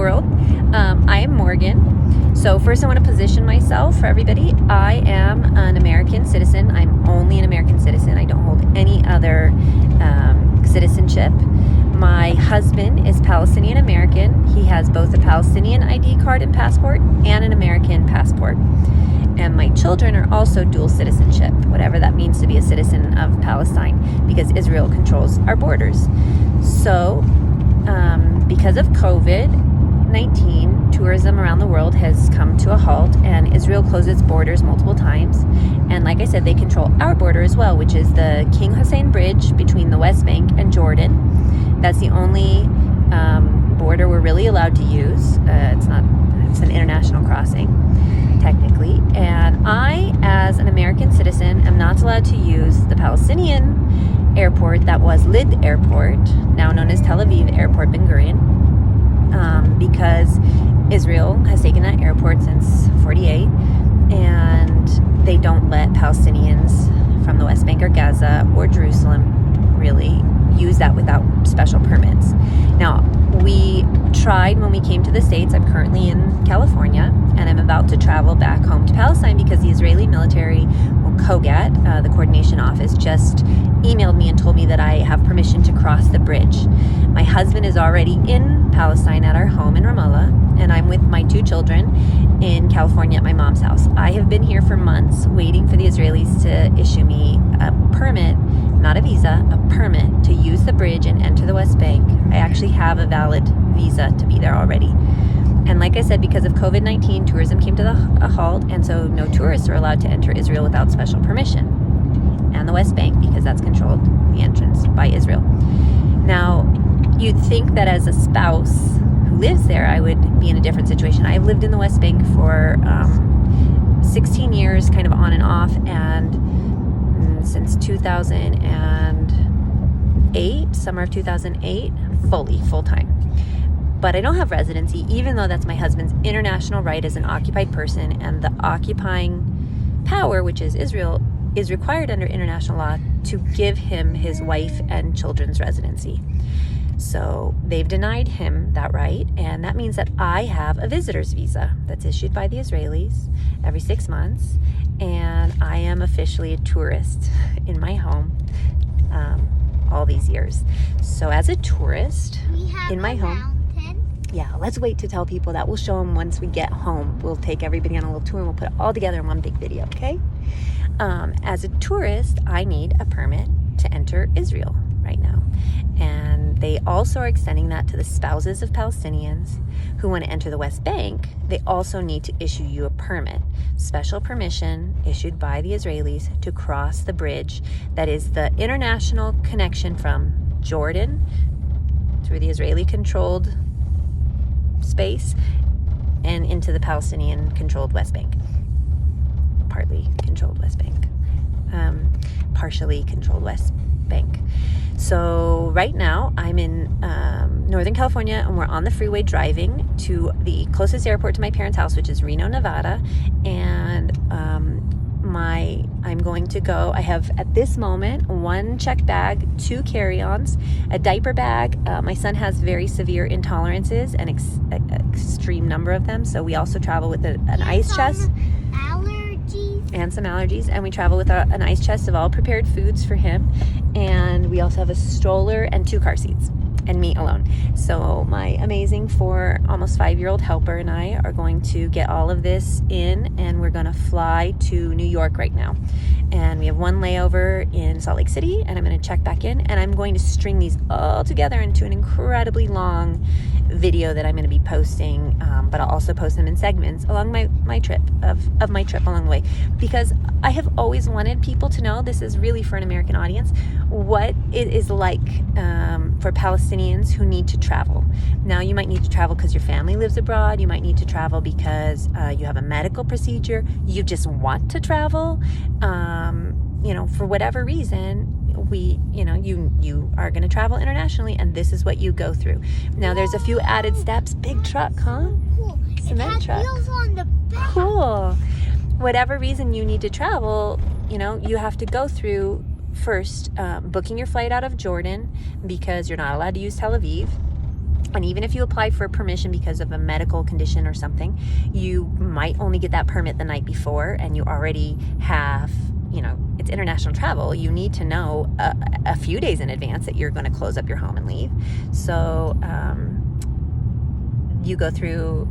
world. I am Morgan. So first I want to position myself for everybody. I am an American citizen. I'm only an American citizen. I don't hold any other citizenship. My husband is Palestinian-American. He has both a Palestinian ID card and passport and an American passport. And my children are also dual citizenship, whatever that means to be a citizen of Palestine, because Israel controls our borders. So, because of COVID-19, tourism around the world has come to a halt, and Israel closed its borders multiple times. And like I said, they control our border as well, which is the King Hussein Bridge between the West Bank and Jordan. That's the only border we're really allowed to use. It's an international crossing, technically. And I, as an American citizen, am not allowed to use the Palestinian airport that was Lid Airport, now known as Tel Aviv Airport Ben Gurion, because Israel has taken that airport since 48, and they don't let Palestinians from the West Bank or Gaza or Jerusalem really use that without special permits. Now, we tried when we came to the States. I'm currently in California, and I'm about to travel back home to Palestine because the Israeli military, well, COGAT, the coordination office, just emailed me and told me that I have permission to cross the bridge. My husband is already in Palestine at our home in Ramallah, and I'm with my two children in California at my mom's house. I have been here for months waiting for the Israelis to issue me a permit, not a visa, a permit to use the bridge and enter the West Bank. I actually have a valid visa to be there already. And like I said, because of COVID-19, tourism came to a halt, and so no tourists are allowed to enter Israel without special permission. And the West Bank, because that's controlled, the entrance, by Israel. Now, you'd think that as a spouse who lives there, I would be in a different situation. I've lived in the West Bank for 16 years, kind of on and off, and since 2008, summer of 2008, full-time. But I don't have residency, even though that's my husband's international right as an occupied person, and the occupying power, which is Israel, is required under international law to give him his wife and children's residency. So they've denied him that right, and that means that I have a visitor's visa that's issued by the Israelis every 6 months, and I am officially a tourist in my home all these years. So as a tourist in my home, yeah, let's wait to tell people that. We'll show them once we get home. We'll take everybody on a little tour and we'll put it all together in one big video, okay? As a tourist, I need a permit to enter Israel right now. And they also are extending that to the spouses of Palestinians who want to enter the West Bank. They also need to issue you a permit, special permission issued by the Israelis to cross the bridge that is the international connection from Jordan through the Israeli-controlled space and into the Palestinian-controlled West Bank. Partly controlled West Bank. Partially controlled West Bank. So right now I'm in Northern California, and we're on the freeway driving to the closest airport to my parents' house, which is Reno, Nevada. And I'm going to go. I have at this moment 1 check bag, 2 carry-ons, a diaper bag. My son has very severe intolerances, an extreme number of them. So we also travel with an ice chest. And some allergies, and we travel with an ice chest of all prepared foods for him, and we also have a stroller and 2 car seats, and me alone. So my amazing almost 5-year-old helper and I are going to get all of this in, and we're going to fly to New York right now. And we have 1 layover in Salt Lake City, and I'm going to check back in, and I'm going to string these all together into an incredibly long video that I'm going to be posting, but I'll also post them in segments along my trip of my trip along the way, because I have always wanted people to know, this is really for an American audience, what it is like for Palestinians who need to travel. Now, you might need to travel because your family lives abroad. You might need to travel because you have a medical procedure. You just want to travel. For whatever reason, you are going to travel internationally, and this is what you go through. Now, there's a few added steps. Big truck, huh? Cool. Cement truck. Wheels on the back. Cool. Whatever reason you need to travel, you have to go through first booking your flight out of Jordan, because you're not allowed to use Tel Aviv. And even if you apply for permission because of a medical condition or something, you might only get that permit the night before, and you already have, it's international travel. You need to know a few days in advance that you're going to close up your home and leave. So you go through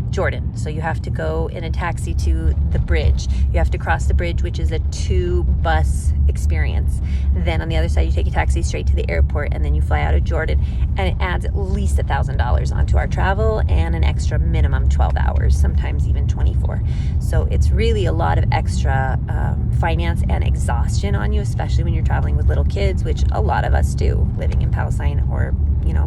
Jordan. So you have to go in a taxi to the bridge. You have to cross the bridge, which is a 2-bus experience. Then on the other side, you take a taxi straight to the airport, and then you fly out of Jordan. And it adds at least $1,000 onto our travel, and an extra minimum 12 hours, sometimes even 24. So it's really a lot of extra finance and exhaustion on you, especially when you're traveling with little kids, which a lot of us do living in Palestine, or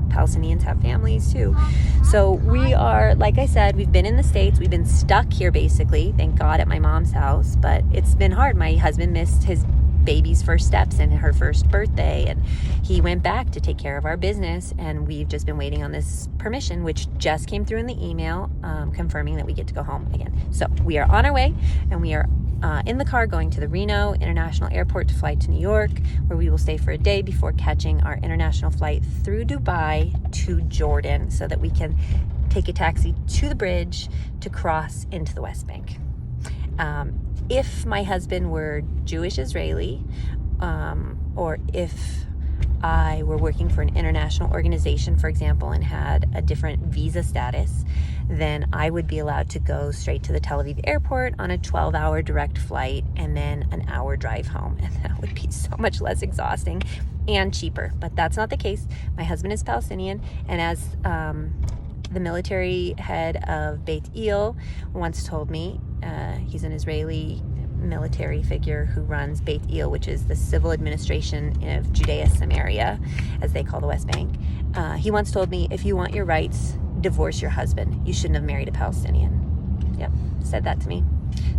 Palestinians have families too. So we are, like I said, we've been in the States. We've been stuck here basically, thank God, at my mom's house, but it's been hard. My husband missed his baby's first steps and her first birthday, and he went back to take care of our business, and we've just been waiting on this permission, which just came through in the email, confirming that we get to go home again. So we are on our way, and we are in the car going to the Reno International Airport to fly to New York, where we will stay for a day before catching our international flight through Dubai to Jordan, so that we can take a taxi to the bridge to cross into the West Bank. If my husband were Jewish Israeli, or if I were working for an international organization, for example, and had a different visa status, then I would be allowed to go straight to the Tel Aviv airport on a 12-hour direct flight, and then an hour drive home. And that would be so much less exhausting and cheaper. But that's not the case. My husband is Palestinian, and as the military head of Beit El once told me, he's an Israeli military figure who runs Beit El, which is the civil administration of Judea Samaria, as they call the West Bank. He once told me, if you want your rights, divorce your husband. You shouldn't have married a Palestinian. Yep, said that to me.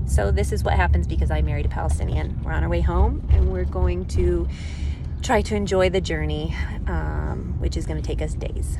So this is what happens because I married a Palestinian. We're on our way home, and we're going to try to enjoy the journey, which is going to take us days.